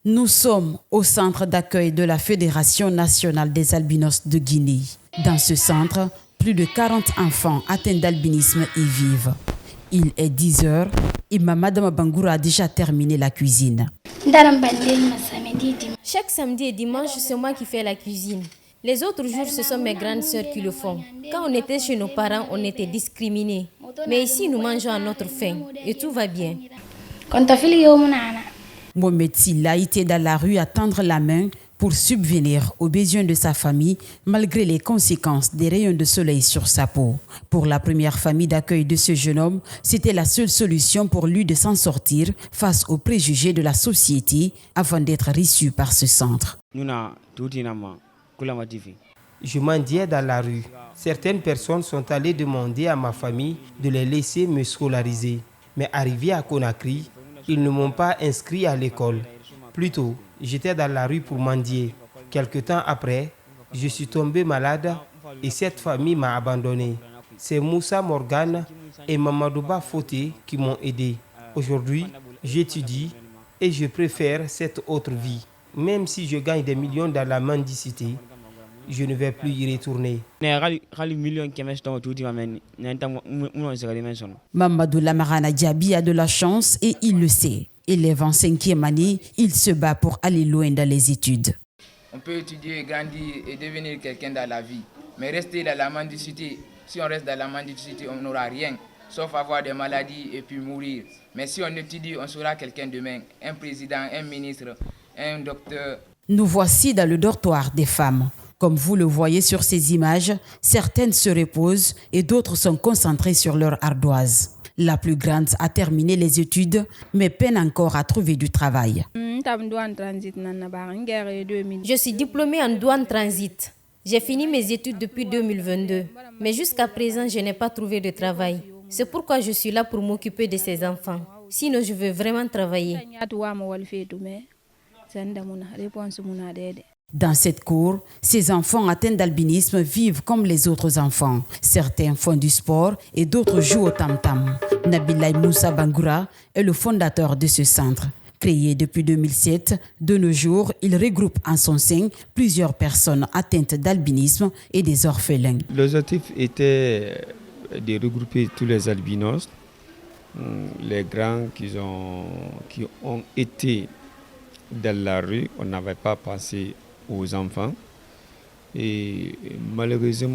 Nous sommes au centre d'accueil de la Fédération nationale des albinos de Guinée. Dans ce centre, plus de 40 enfants atteints d'albinisme y vivent. Il est 10 heures et Madame Bangoura a déjà terminé la cuisine. Chaque samedi et dimanche, c'est moi qui fais la cuisine. Les autres jours, ce sont mes grandes sœurs qui le font. Quand on était chez nos parents, on était discriminés. Mais ici, nous mangeons à notre faim et tout va bien. Mohamed Silla était dans la rue à tendre la main pour subvenir aux besoins de sa famille malgré les conséquences des rayons de soleil sur sa peau. Pour la première famille d'accueil de ce jeune homme, c'était la seule solution pour lui de s'en sortir face aux préjugés de la société avant d'être reçu par ce centre. Je mendiais dans la rue. Certaines personnes sont allées demander à ma famille de les laisser me scolariser. Mais arrivé à Conakry, ils ne m'ont pas inscrit à l'école. Plutôt, j'étais dans la rue pour mendier. Quelque temps après, je suis tombé malade et cette famille m'a abandonné. C'est Moussa Morgan et Mamadouba Foté qui m'ont aidé. Aujourd'hui, j'étudie et je préfère cette autre vie. Même si je gagne des millions dans la mendicité, je ne vais plus y retourner. Mamadou Lamarana Diaby a de la chance et il le sait. Élève en 5e année, il se bat pour aller loin dans les études. On peut étudier, grandir et devenir quelqu'un dans la vie. Mais rester dans la mendicité, si on reste dans la mendicité, on n'aura rien, sauf avoir des maladies et puis mourir. Mais si on étudie, on sera quelqu'un demain, un président, un ministre, un docteur. Nous voici dans le dortoir des femmes. Comme vous le voyez sur ces images, certaines se reposent et d'autres sont concentrées sur leur ardoise. La plus grande a terminé les études, mais peine encore à trouver du travail. Je suis diplômée en douane transit. J'ai fini mes études depuis 2022. Mais jusqu'à présent, je n'ai pas trouvé de travail. C'est pourquoi je suis là pour m'occuper de ces enfants. Sinon, je veux vraiment travailler. Dans cette cour, ces enfants atteints d'albinisme vivent comme les autres enfants. Certains font du sport et d'autres jouent au tam-tam. Nabilaï Moussa Bangoura est le fondateur de ce centre. Créé depuis 2007, de nos jours, il regroupe en son sein plusieurs personnes atteintes d'albinisme et des orphelins. L'objectif était de regrouper tous les albinos, les grands qui ont été dans la rue. On n'avait pas pensé aux enfants et malheureusement